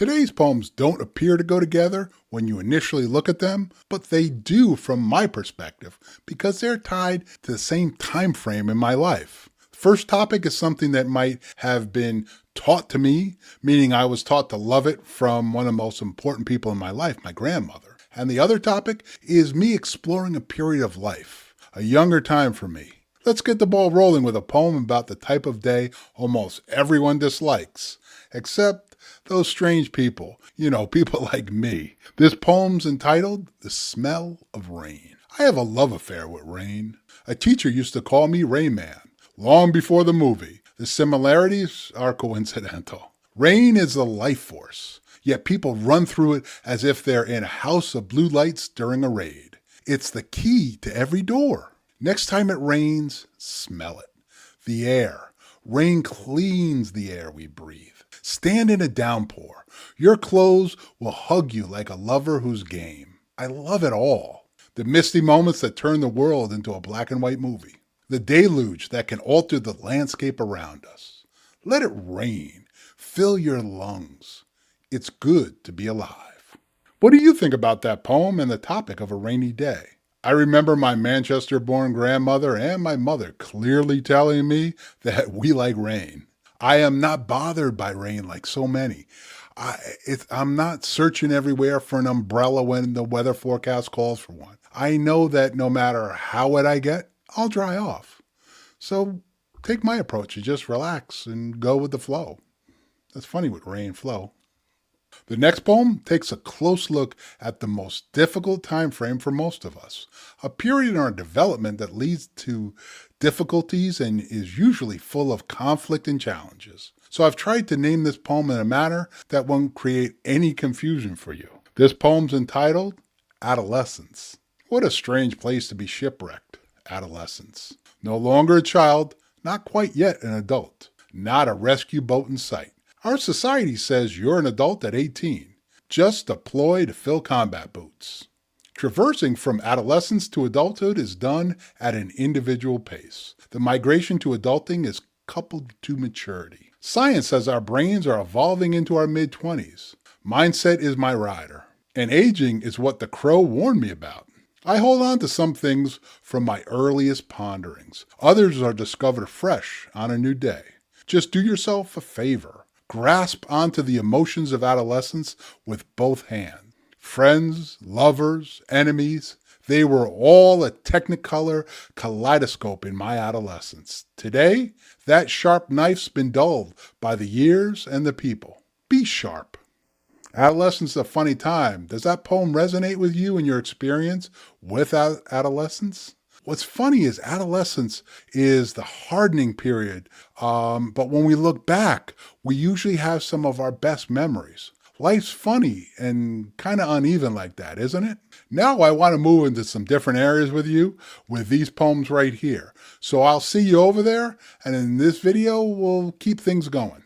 Today's poems don't appear to go together when you initially look at them, but they do from my perspective because they're tied to the same time frame in my life. The first topic is something that might have been taught to me, meaning I was taught to love it from one of the most important people in my life, my grandmother. And the other topic is me exploring a period of life, a younger time for me. Let's get the ball rolling with a poem about the type of day almost everyone dislikes, except those strange people, people like me. This poem's entitled The Smell of Rain. I have a love affair with rain. A teacher used to call me Rain Man, long before the movie. The similarities are coincidental. Rain is the life force, yet people run through it as if they're in a house of blue lights during a raid. It's the key to every door. Next time it rains, smell it. The air. Rain cleans the air we breathe. Stand in a downpour. Your clothes will hug you like a lover who's game. I love it all. The misty moments that turn the world into a black and white movie. The deluge that can alter the landscape around us. Let it rain. Fill your lungs. It's good to be alive. What do you think about that poem and the topic of a rainy day? I remember my Manchester-born grandmother and my mother clearly telling me that we like rain. I am not bothered by rain like so many. I'm not searching everywhere for an umbrella when the weather forecast calls for one. I know that no matter how wet I get, I'll dry off. So take my approach and just relax and go with the flow. That's funny with rain flow. The next poem takes a close look at the most difficult time frame for most of us, a period in our development that leads to difficulties and is usually full of conflict and challenges. So I've tried to name this poem in a manner that won't create any confusion for you. This poem's entitled Adolescence. What a strange place to be shipwrecked, adolescence. No longer a child, not quite yet an adult, not a rescue boat in sight. Our society says you're an adult at 18, just a ploy to fill combat boots. Traversing from adolescence to adulthood is done at an individual pace. The migration to adulting is coupled to maturity. Science says our brains are evolving into our mid-20s. Mindset is my rider, and aging is what the crow warned me about. I hold on to some things from my earliest ponderings. Others are discovered fresh on a new day. Just do yourself a favor. Grasp onto the emotions of adolescence with both hands. Friends, lovers, enemies, they were all a technicolor kaleidoscope in my adolescence. Today, that sharp knife's been dulled by the years and the people. Be sharp. Adolescence is a funny time. Does that poem resonate with you in your experience with adolescence? What's funny is adolescence is the hardening period, but when we look back, we usually have some of our best memories. Life's funny and kind of uneven like that, isn't it? Now I want to move into some different areas with you with these poems right here. So I'll see you over there, and in this video, we'll keep things going.